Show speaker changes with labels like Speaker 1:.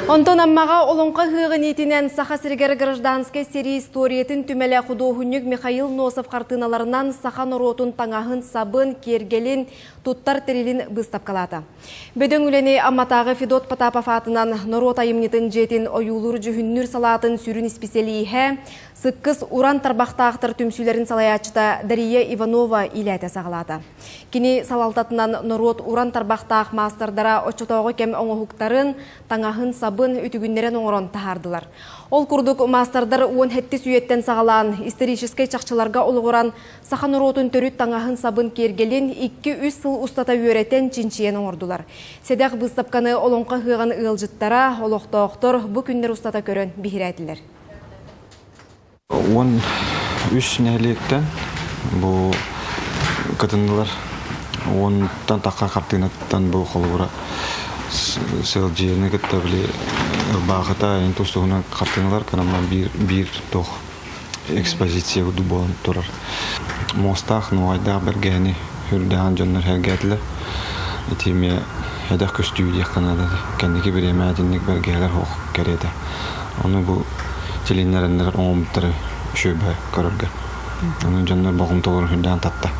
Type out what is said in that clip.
Speaker 1: Онтон аммаға олонқа хығын етінен саха сіргер гражданской серии историятын түмелі құдоғынюк Михаил Носов қартыналарынан саха нұротын таңағын сабын, кергелін, туттар терелін бұстап қалады. Бөдің үлене амматағы Федот Потапов атынан нұрот айымнетін жетін ойулыр жүхіннүр салатын сүрін специалиихе, сыққыз уран тарбақтақтыр түмсүлерін салаячыта Дария Иванова иләті сағалады. Кені салалтатынан нұрот уран тарбақтақ мастардара очытауғы кем оңығықтарын таңағын сабын үтігіндерін оңырын тахардылар. Ол күрдік мастердар уын хетті сүйеттен сағалан, историческай чақчыларға олығыран сахан ұротын төріт таңағын сабын кергелін 2-3 сыл ұстата үйретен чинчиен оңырдылар. Седақ бұстапқаны олонқа ғыған ұлжыттара, олықтауқтыр бұ күндер ұстата көрін бігіретілер.
Speaker 2: 13 нәлектен бұл қытындылар 10-тан таққа қаптығынаттан бұл қолығыра сел жеріне кетті біле бағыта ең тұстығына қаптыңылар қанамна бір тоқ экспозиция ұды болын тұрар. Мостақ нуайдақ бәргәні үрдіған жонлар әргәтілі. Етеме әдәқ көстіу дек қанады. Кәндеке бір әмәдінлік бәргәлер хоқ кәреді. Оны бұл теленеріндер оңымттары шөбі көріргі. Оның жонлар бағым толыр үрдіған татты.